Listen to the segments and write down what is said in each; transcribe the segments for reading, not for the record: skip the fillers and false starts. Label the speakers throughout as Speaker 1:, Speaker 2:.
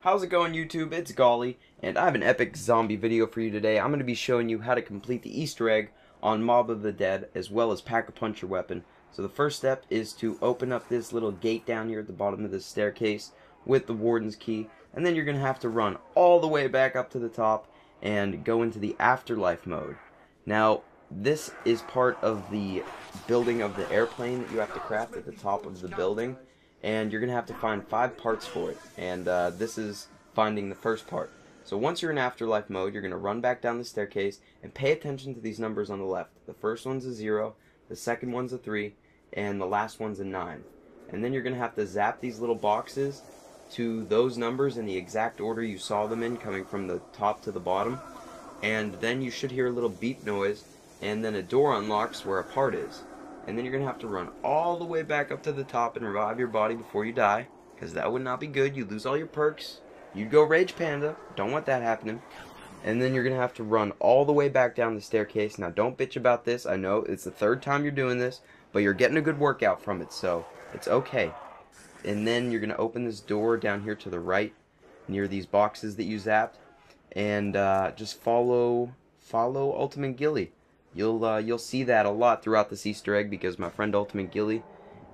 Speaker 1: How's it going, YouTube? It's Golly, and I have an epic zombie video for you today. I'm going to be showing you how to complete the Easter egg on Mob of the Dead, as well as Pack-a-Punch your weapon. So the first step is to open up this little gate down here at the bottom of this staircase with the warden's key, and then you're going to have to run all the way back up to the top and go into the afterlife mode. Now, this is part of the building of the airplane that you have to craft at the top of the building. And you're going to have to find 5 parts for it, and this is finding the first part. So once you're in afterlife mode, you're going to run back down the staircase and pay attention to these numbers on the left. The first one's a 0, the second one's a 3, and the last one's a 9. And then you're going to have to zap these little boxes to those numbers in the exact order you saw them in, coming from the top to the bottom. And then you should hear a little beep noise, and then a door unlocks where a part is. And then you're going to have to run all the way back up to the top and revive your body before you die, because that would not be good. You'd lose all your perks. You'd go Rage Panda. Don't want that happening. And then you're going to have to run all the way back down the staircase. Now, don't bitch about this. I know it's the 3rd time you're doing this, but you're getting a good workout from it, so it's okay. And then you're going to open this door down here to the right, near these boxes that you zapped, and just follow Ultimate Gilly. You'll see that a lot throughout this Easter egg, because my friend Ultimate Gilly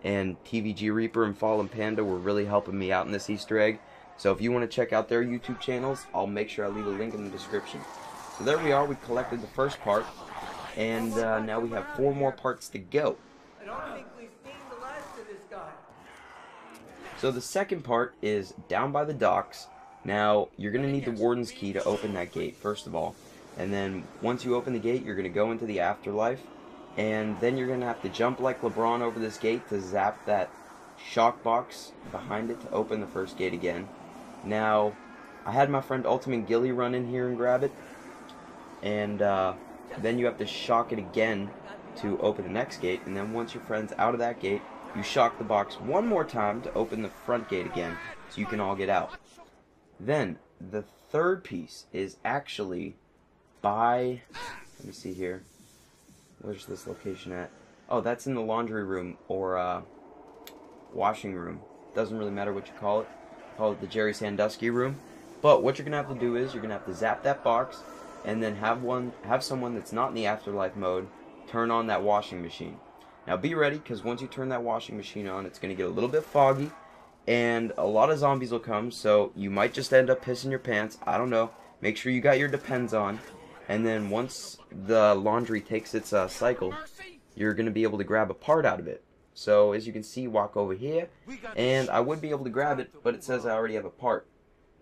Speaker 1: and TVG Reaper and Fallen Panda were really helping me out in this Easter egg. So if you want to check out their YouTube channels, I'll make sure I leave a link in the description. So there we are. We collected the first part, and now we have 4 more parts to go.
Speaker 2: I don't think we've seen the last of this guy.
Speaker 1: So the second part is down by the docks. Now you're going to need the warden's key to open that gate, first of all. And then once you open the gate, you're going to go into the afterlife, and then you're going to have to jump like LeBron over this gate to zap that shock box behind it to open the first gate again. Now, I had my friend Ultimate Gilly run in here and grab it, and then you have to shock it again to open the next gate, and then once your friend's out of that gate, you shock the box one more time to open the front gate again, so you can all get out. Then, the third piece is actually let me see here, where's this location at? Oh, that's in the laundry room, or washing room. Doesn't really matter what you call it. Call it the Jerry Sandusky room. But what you're gonna have to do is you're gonna have to zap that box, and then have someone that's not in the afterlife mode turn on that washing machine. Now be ready, because once you turn that washing machine on, it's gonna get a little bit foggy, and a lot of zombies will come, so you might just end up pissing your pants. I don't know. Make sure you got your Depends on. And then once the laundry takes its cycle, you're going to be able to grab a part out of it. So as you can see, walk over here, and I would be able to grab it, but it says I already have a part.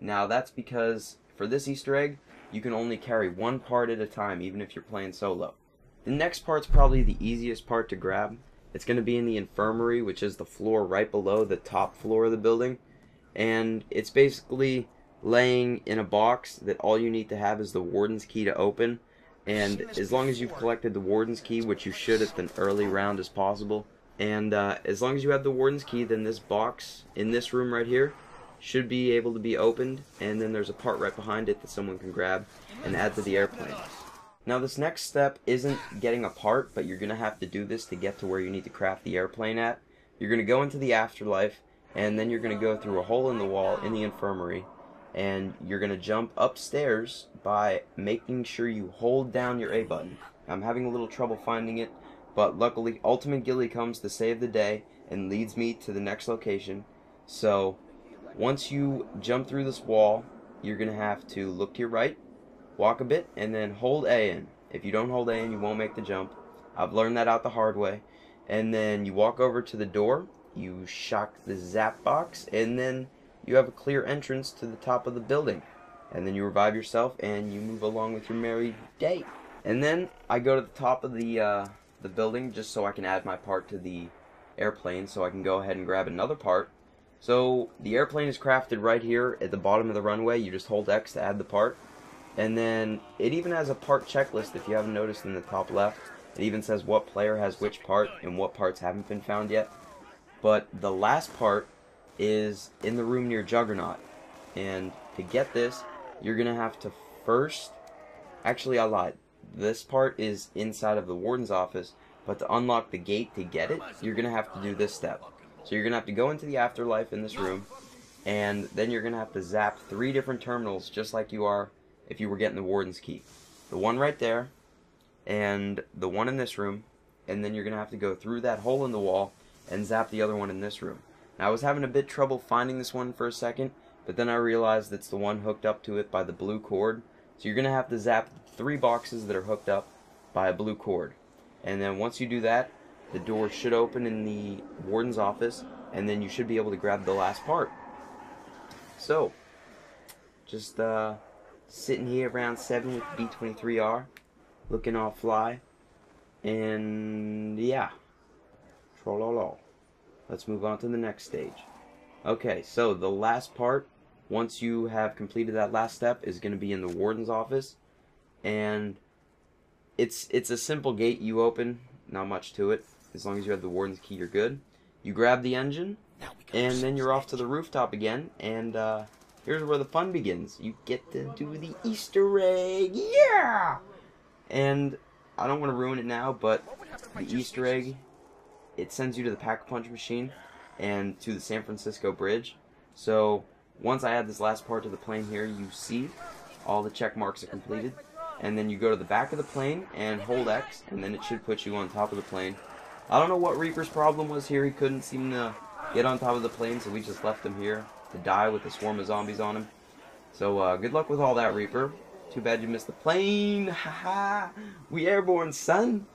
Speaker 1: Now that's because for this Easter egg, you can only carry 1 part at a time, even if you're playing solo. The next part's probably the easiest part to grab. It's going to be in the infirmary, which is the floor right below the top floor of the building. And it's basically laying in a box that all you need to have is the warden's key to open, and as long as you've collected the warden's key, which you should at an early round as possible, and as long as you have the warden's key, then this box in this room right here should be able to be opened, and then there's a part right behind it that someone can grab and add to the airplane. Now this next step isn't getting a part, but you're going to have to do this to get to where you need to craft the airplane at. You're going to go into the afterlife, and then you're going to go through a hole in the wall in the infirmary, and you're going to jump upstairs by making sure you hold down your A button. I'm having a little trouble finding it, but luckily Ultimate Gilly comes to save the day and leads me to the next location. So once you jump through this wall, you're going to have to look to your right, walk a bit, and then hold A in. If you don't hold A in, you won't make the jump. I've learned that out the hard way. And then you walk over to the door, you shock the zap box, and then you have a clear entrance to the top of the building. And then you revive yourself and you move along with your merry day. And then I go to the top of the building just so I can add my part to the airplane, so I can go ahead and grab another part. So the airplane is crafted right here at the bottom of the runway. You just hold X to add the part. And then it even has a part checklist, if you haven't noticed, in the top left. It even says what player has which part and what parts haven't been found yet. But the last part is in the room near Juggernaut, and to get this, you're gonna have to first, actually I lied, this part is inside of the warden's office, but to unlock the gate to get it, you're gonna have to do this step. So you're gonna have to go into the afterlife in this room, and then you're going to have to zap 3 different terminals just like you are if you were getting the warden's key. The one right there, and the one in this room, and then you're going to have to go through that hole in the wall and zap the other one in this room. Now, I was having a bit trouble finding this one for a second, but then I realized it's the one hooked up to it by the blue cord. So you're going to have to zap 3 boxes that are hooked up by a blue cord. And then once you do that, the door should open in the warden's office, and then you should be able to grab the last part. So, just sitting here around 7 with the B-23R, looking all fly, and yeah, trollolo. Let's move on to the next stage. Okay, so the last part, once you have completed that last step, is going to be in the warden's office, and it's a simple gate you open, not much to it. As long as you have the warden's key, you're good. You grab the engine, and then you're off to the rooftop again, and here's where the fun begins. You get to do the Easter egg, yeah! And I don't want to ruin it now, but the Easter egg, it sends you to the Pack-a-Punch machine and to the San Francisco Bridge. So once I add this last part to the plane here, you see all the check marks are completed, and then you go to the back of the plane and hold X, and then it should put you on top of the plane. I don't know what Reaper's problem was here. He couldn't seem to get on top of the plane, so we just left him here to die with a swarm of zombies on him. So good luck with all that, Reaper. Too bad you missed the plane. Haha. We airborne, son.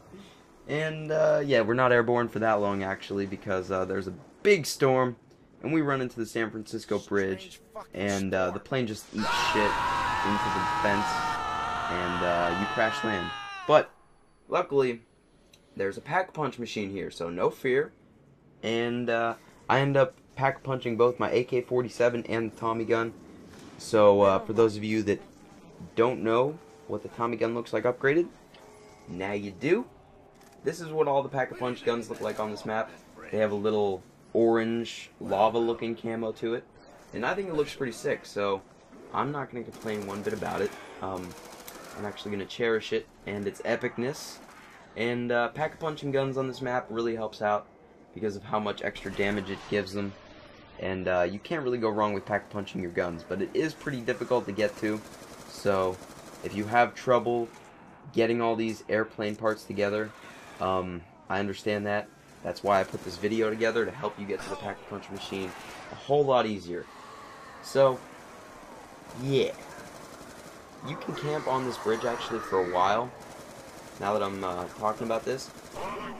Speaker 1: And yeah, we're not airborne for that long actually, because there's a big storm and we run into the San Francisco Bridge, and the plane just eats shit into the fence, and you crash land. But luckily there's a pack-punch machine here, so no fear. And I end up pack-punching both my AK-47 and the Tommy gun. So for those of you that don't know what the Tommy gun looks like upgraded, now you do. This is what all the pack-a-punch guns look like on this map. They have a little orange lava-looking camo to it, and I think it looks pretty sick. So I'm not going to complain one bit about it. I'm actually going to cherish it and its epicness. And pack-a-punching guns on this map really helps out because of how much extra damage it gives them. And you can't really go wrong with pack-punching your guns, but it is pretty difficult to get to. So if you have trouble getting all these airplane parts together, I understand that. That's why I put this video together, to help you get to the pack-a-punch machine a whole lot easier. So, yeah. You can camp on this bridge actually for a while, now that I'm talking about this.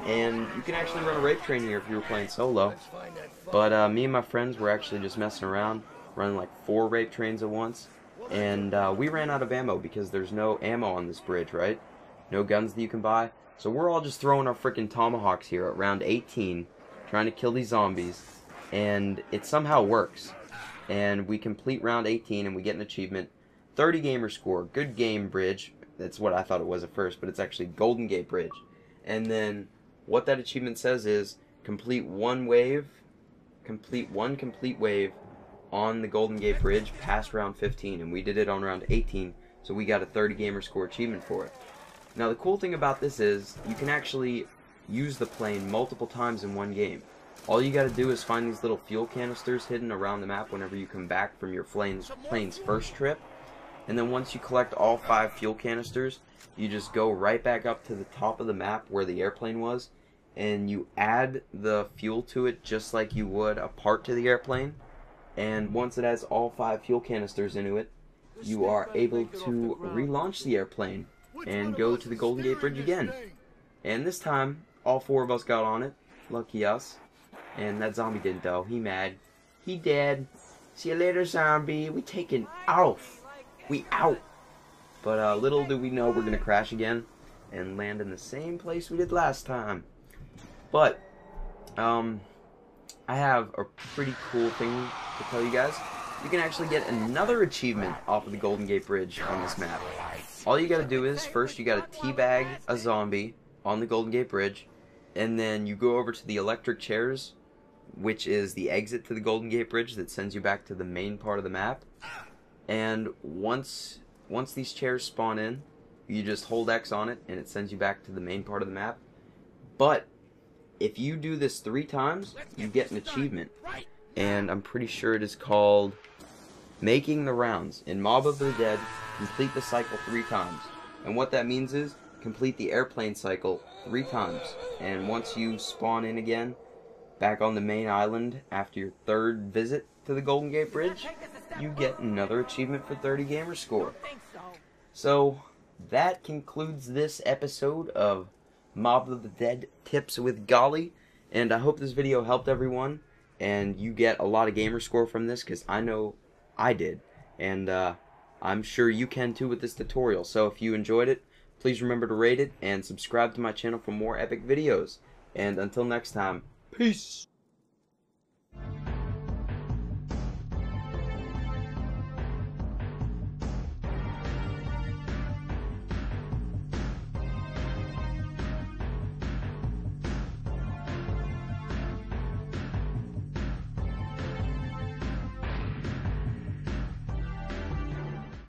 Speaker 1: And you can actually run a rape train here if you were playing solo. But me and my friends were actually just messing around, running like 4 rape trains at once. And we ran out of ammo because there's no ammo on this bridge, right? No guns that you can buy. So we're all just throwing our freaking tomahawks here at round 18, trying to kill these zombies. And it somehow works. And we complete round 18 and we get an achievement. 30 gamer score. Good game, bridge. That's what I thought it was at first, but it's actually Golden Gate Bridge. And then what that achievement says is complete one wave, complete one complete wave on the Golden Gate Bridge past round 15, and we did it on round 18, so we got a 30 gamer score achievement for it. Now the cool thing about this is you can actually use the plane multiple times in one game. All you gotta do is find these little fuel canisters hidden around the map whenever you come back from your plane's first trip. And then once you collect all 5 fuel canisters, you just go right back up to the top of the map where the airplane was, and you add the fuel to it just like you would a part to the airplane. And once it has all 5 fuel canisters into it, you are able to relaunch the airplane and go to the Golden Gate Bridge again. And this time, all 4 of us got on it. Lucky us. And that zombie didn't though. He mad. He dead. See you later, zombie. We taking off. We out. But little do we know we're gonna crash again and land in the same place we did last time. But I have a pretty cool thing to tell you guys. You can actually get another achievement off of the Golden Gate Bridge on this map. All you gotta do is, first you gotta teabag a zombie on the Golden Gate Bridge, and then you go over to the electric chairs, which is the exit to the Golden Gate Bridge that sends you back to the main part of the map. And once these chairs spawn in, you just hold X on it and it sends you back to the main part of the map. But if you do this 3 times, you get an achievement. and I'm pretty sure it is called Making the Rounds. In Mob of the Dead, complete the cycle 3 times. And what that means is, complete the airplane cycle 3 times. And once you spawn in again, back on the main island after your 3rd visit to the Golden Gate Bridge, you get another achievement for 30 gamer score. So, that concludes this episode of Mob of the Dead Tips with Golly. And I hope this video helped everyone, and you get a lot of gamer score from this, because I know I did. And I'm sure you can too with this tutorial. So if you enjoyed it, please remember to rate it and subscribe to my channel for more epic videos. And until next time, peace!